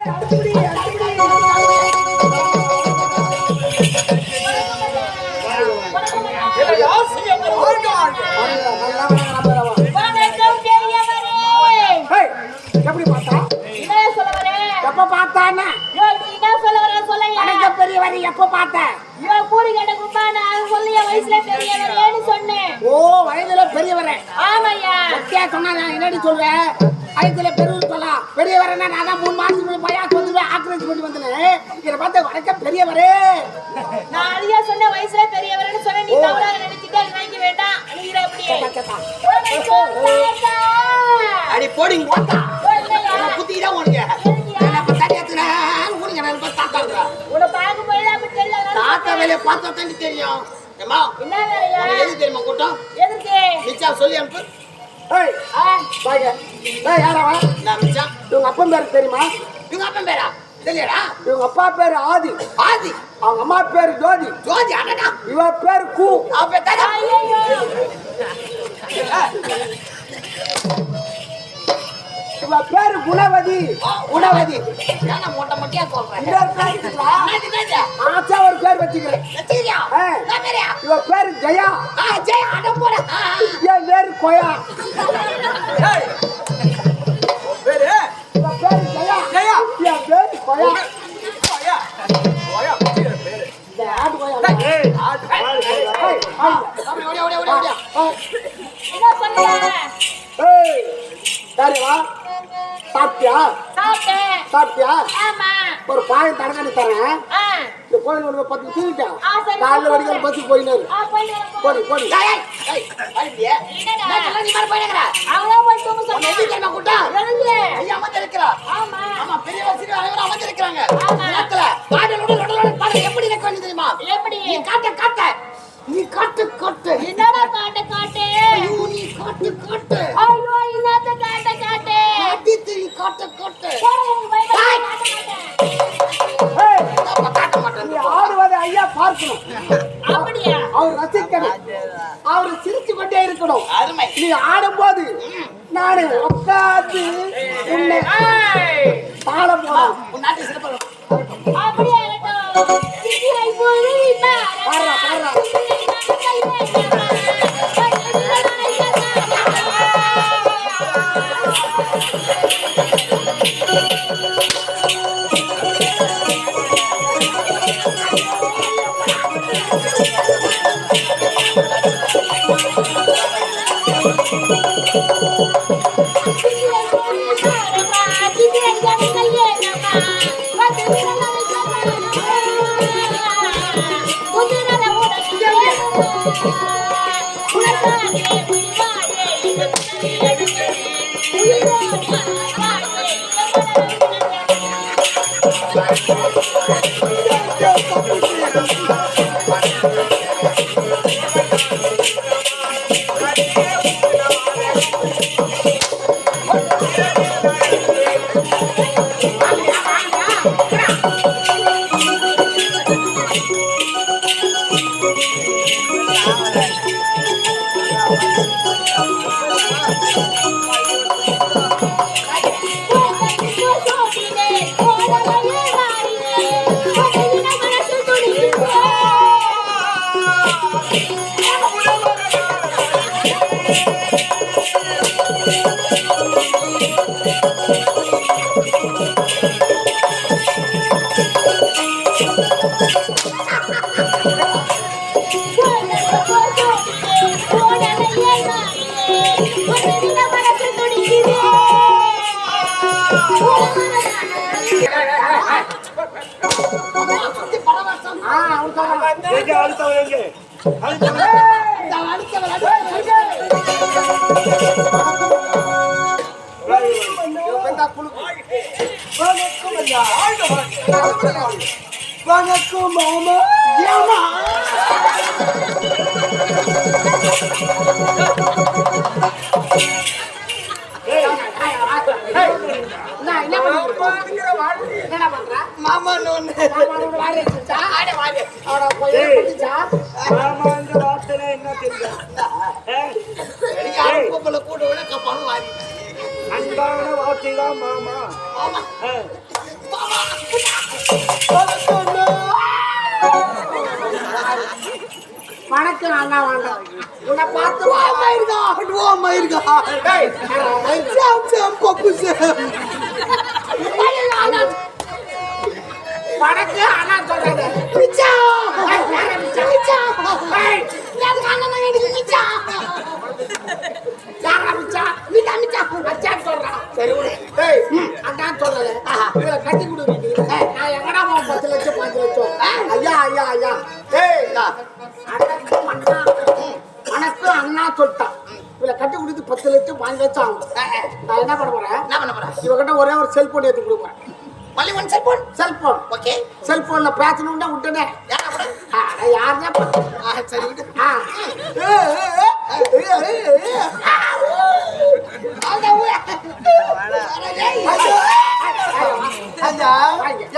எப்படி பார்த்தா எப்ப பார்த்தான்னா பெரியவர் எப்ப பார்த்தேன் ஓ வயதுல பெரியவரே சொன்னா என்னடி சொல்றேன் வயதுல பெரியவர் சொல்லலாம் பெரியவர் நான் தான் 3 மாசத்துக்கு பையா வந்து ஆக்கிரமிச்சு பண்ணி வந்தேன் இதை பார்த்து வணக்க பெரியவரே நான் அழியா சொன்ன வயசுல பெரியவர்னு சொன்ன நீ தவறாக நினைச்சிட்டு நினைக்க வேண்டாம் நீ அப்படியே அடி போடிங் போட்டா புத்திடா உனக்கு என்ன தடியத்துனா உனக்கு நான் பார்த்தாங்க உன பாக்க போயில அப்ப தெரியல தாத்தா வேலைய பார்த்தா தான் தெரியும் அம்மா என்ன வேலையா எது தெரியுமா கூட்டம் எதுக்கு மிச்சா சொல்லி அனுப்பு ஏய் பாங்க டேய் யாரா நான் மிச்சா உங்க அப்பா பேர் தெரியுமா உங்க அப்பா பேரா தெரியலடா உங்க அப்பா பேர் ஆதி ஆதி அவங்க அம்மா பேர் ஜோதி ஜோதி அடடா இவ பேர் கூ அவ பேர் ஐயோ இவ பேர் குணவதி குணவதி நான் மொட்டை மொட்டையா சொல்றேன் இந்த பேர் ஆச்சா ஒரு பேர் வச்சிக்கிறேன் வச்சியா நான் பேரா இவ பேர் ஜெயா ஜெயா அட போற என் பேர் கோயா ஏய் பேரு இவ பேர் ஜெயா ஜெயா என் பேர் கோயா கோயா கோயா பேரு இந்த ஆடு கோயா ஏய் ஆடு ஏய் ஓடியா ஓடியா ஓடியா என்ன பண்ற ஏய் சரிவா சாப்பிட்டியா சாப்பிட்டியா ஆமா ஒரு பாயம் தடங்கன்னு தரேன் இந்த கோயில் ஒரு 10 தூக்கிட்டேன் காலைல வரைக்கும் பஸ் போயினாரு போடி போடி ஏய் ஐடியா நான் நீ மாதிரி போயினங்கடா அவளோ போய் தூங்க சொன்னேன் எதுக்கு என்ன கூட்டா எழுந்து ஐயா அம்மா இருக்கறா ஆமா ஆமா பெரிய வசிரி அனைவரும் அமர்ந்து இருக்காங்க நேத்துல பாடலோட பாட எப்படி இருக்க வேண்டியது தெரியுமா எப்படி நீ காட்ட நீ காட்டு என்னடா காட்டு ஐயோ நீ காட்டு ஐயோ என்னத்த காட்டு காட்டு காட்டு ஏய் காட்ட மாட்டேன் நீ ஆடுவதை ஐயா பார்க்கணும் அப்படியே அவர் ரசிக்கணும் அவர் சிரிச்சு கொண்டே இருக்கணும் அருமை நீ ஆடும்போது நானே உட்கார்ந்து உன்னை தாளம் போடும் உன் நாட்டு சிறப்பு அப்படியே இருக்கட்டும் சிரியை போய் பாடுறா வணக்கம் மாமா ஏமா என்ன பண்ற மாமா என்ன தெரியும் கூட அன்பான வார்த்தை தான் மாமா வணக்கம் அண்ணா வேண்டாம். உன்னை பார்த்து மயிருக்கா. டேய், வணக்கம் அண்ணா சொல்றாங்க. பிச்சா. பிச்சா. டேய், எனக்கு அண்ணா எனக்கு பிச்சா. யாரா பிச்சா? நீதா பிச்சா. அச்சா சொல்றா. சரி விடு. டேய், அண்ணா சொல்லல. இத கட்டி கொடு. நான் எங்கடா போய் 10 லட்சம் 5 லட்சம். ஐயா. டேய், வணக்கம் அண்ணா சொல்லிட்டான். இவளை கட்டி கொடுத்து 10 லட்சம் 5 லட்சம் ஆகும். நான் என்ன பண்ண போறேன்? இவகிட்ட ஒரே ஒரு செல்போன் எடுத்து கொடுப்பேன். செல்போன். ஓகே. செல்போன்ல பேசணும்னா விட்டனே. யாருன்னா சரி விட்டு.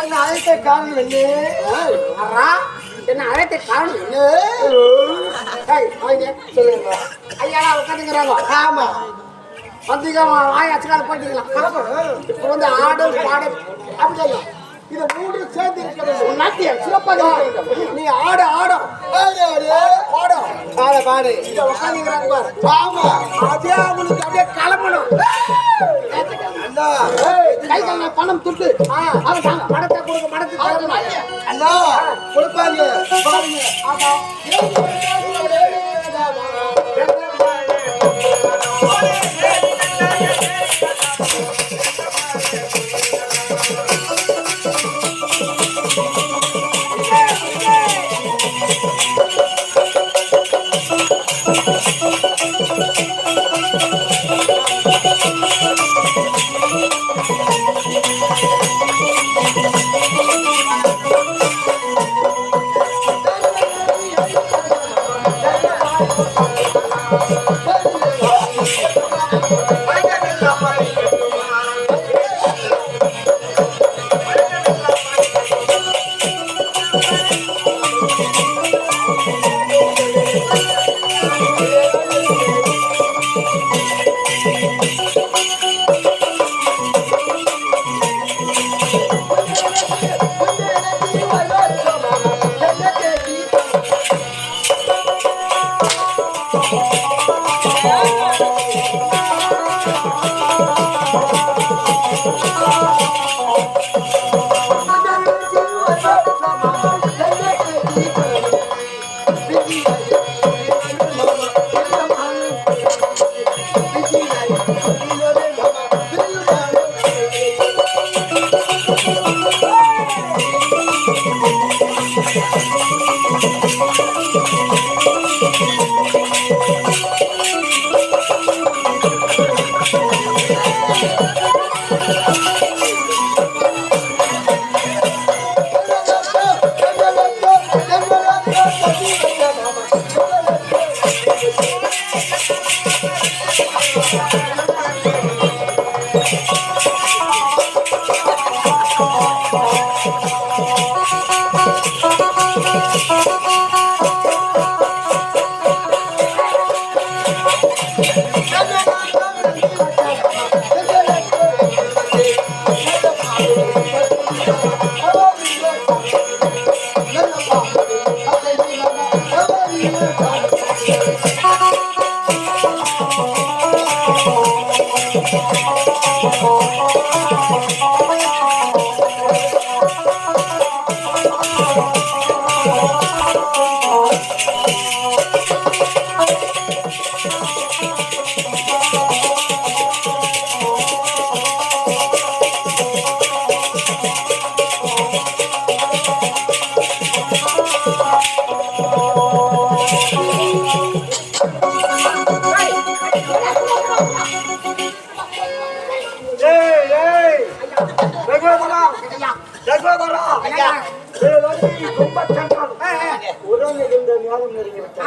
என்ன அழைத்த காரணம் என்ன அழைத்த காரணம் என்ன சொல்லுங்க. ஐயா உட்காந்துக்கிறாங்க. ஆமா வந்தீங்க வாய் அச்சுக்கால போயிட்டீங்களா? இப்ப வந்து ஆடல் பாடல் அப்படி சொல்லும். இது 3 சேர்ந்து இருக்கிறது நாட்டியம் சிறப்பாக. நீ ஆடு பாடு இங்க உட்காந்துக்கிறாங்க பாரு. ஆமா அதே அவங்களுக்கு அப்படியே கிளம்பணும். கை கால பணம் துட்டு அவன் மடத்தை கொடுக்க மடத்தை அண்ணா கொடுப்பாங்க பாருங்க.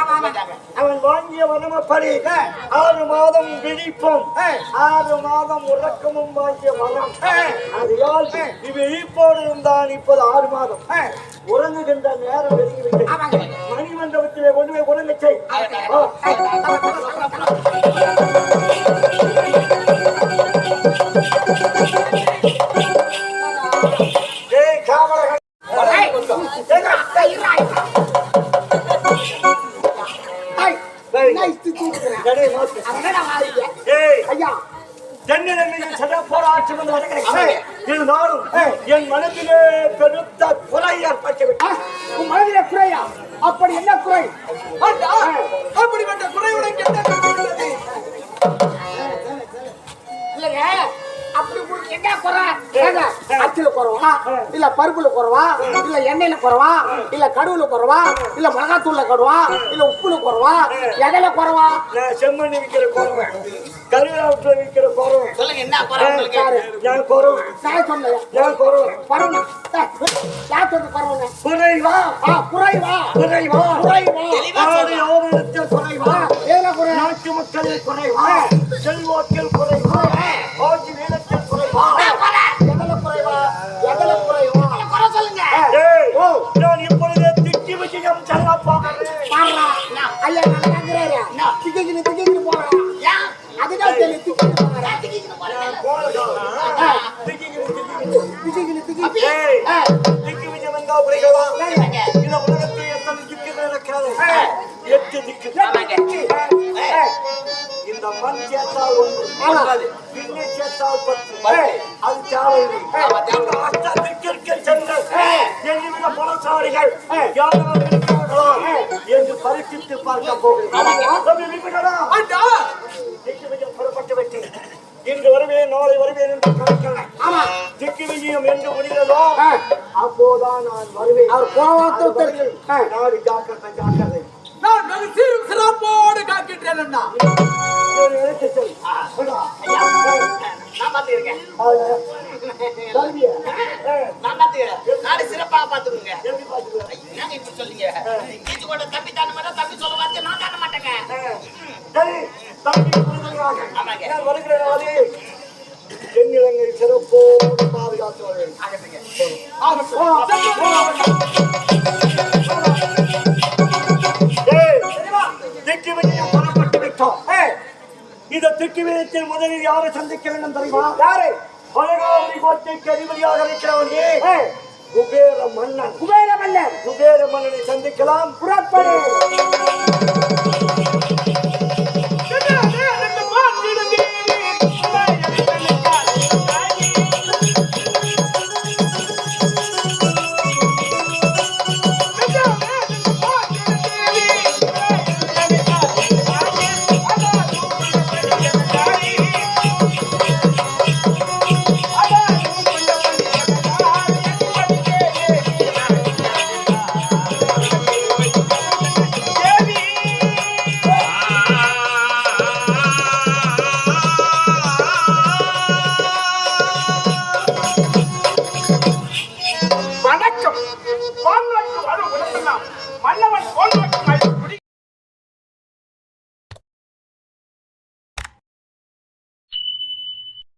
ஆமா அவன் வாங்கிய வனமப்படி 6 மாதம் விழிப்பும் 6 மாதம் உறக்கமும் வாங்கிய வனம். அதையால் விழிப்போடு இருந்தான். இப்போது 6 மாதம் உறங்குகின்ற நேரம் நெருங்கிவிட்டது. மணிமண்டபத்திலே கொண்டு போய் உறங்க செய். தென்னிலங்கையில் சிறப்பாக ஆட்சி வந்து வருகிறேன். இருந்தாலும் என் மனதிலே பெருத்த குறை ஏற்பட்டுவிட்டது. உன் மனதிலே குறையா? அப்படி என்ன குறை? அப்படிப்பட்ட குறை உனக்கு என்ன உள்ளது? இல்லைங்க, அப்படி உங்களுக்கு என்ன குறை? அச்சில குறவா, இல்ல பருப்புல குறவா, இல்ல எண்ணெயில குறவா, இல்ல கடுவுல குறவா, இல்ல மிளகாத்தூள்ல குறவா, இல்ல உப்புல குறவா, எதையில குறவா? நான் செம்மணி விற்கிற குறவை, கருவேப்பிலை விற்கிற குறவை. சொல்லுங்க என்ன குறை உங்களுக்கு? என் குறவை, நான் சொன்னேன் என் குறவை. பரவ யார் சொன்ன பரவங்க? குறைவா குறைவா குறைவா குறைவா ஆதி ஆவணத்தில் குறைவா, ஏல குறை? நாட்டு மக்களில் குறைவா, செல்வாக்கில் குறைவா, ஆட்சி வீரத்தில் குறைவா. எதில குறைவா? எதில குறைவா? குறை சொல்லுங்க. ஏய், நான் இப்பொழுது திட்டி விஜயம் செல்ல போகிறேன். பாருடா, ஐயா நான் கேக்குறாரு. திக்கிட்டு போறேன். ஏன் அதுதான் தெரியல, திக்கிட்டு போறேன். திக்கிட்டு போறீங்க? திக்கிட்டு ஏய், திக்கி விஜயம் என்றால் புரிகிறதா? இந்த உலகத்தில் எத்தனை திக்குகள் இருக்கிறது? 8 திக்கு. இந்த மண் சேர்த்தால் 9, விண்ணை சேர்த்தால் 10. அது தேவையில்லை. இந்த அஷ்ட திக்கிற்கு சென்று எண்ணிவிட பணசாலிகள் யாரும் இருக்கிறார்களோ என்று பரிசித்து பார்க்க போகிறேன். திக்கு விஜயம் புறப்பட்டு விட்டேன். இன்று வருவேன், நாளை வருவேன் என்று கணக்கில்லை. திக்கு விஜயம் என்று முடிகிறதோ அப்போதான் நான் வருவேன். அவர் கோவத்தை நாடு ஜாக்கிரதை, ஜாக்கிரதை. நான் வெகு சீரும் சிறப்போடு காக்கின்றேன் அண்ணா. ஒரு எழுத்து சொல். நான் பாத்துக்கிறேன். கல்வியை நான் பாத்துக்கிறேன். நாடு சிறப்பாக பாத்துக்கோங்க. எப்படி பார்த்துக்கலாம்? என்னங்க இப்படி சொல்றீங்க? கீச்சு கூட தம்பி தான மாதிரி தம்பி சொல்ல வார்த்தை நான் தான மாட்டேங்க. சரி, தம்பி புரிதலாக ஆமாங்க. நான் வருகிற நாளே தென்னிலங்கை சிறப்போடு பாதுகாத்து வருவேன். ஆகட்டுங்க. திக்கு விஜயம் புறப்பட்டு விட்டோம். இந்த திக்கு விஜயத்தில் முதலில் யாரை சந்திக்க வேண்டும் தெரியுமா? யாரு? பழகாமி கோட்டைக்கு அதிபதியாக இருக்கிறவனே குபேர மன்னன். குபேர மன்னர் குபேர மன்னனை சந்திக்கலாம். புறப்படு. வணக்கம். கோன்வாக்கு வரும் உலகெல்லாம் மன்னவன் கோன்வாக்கு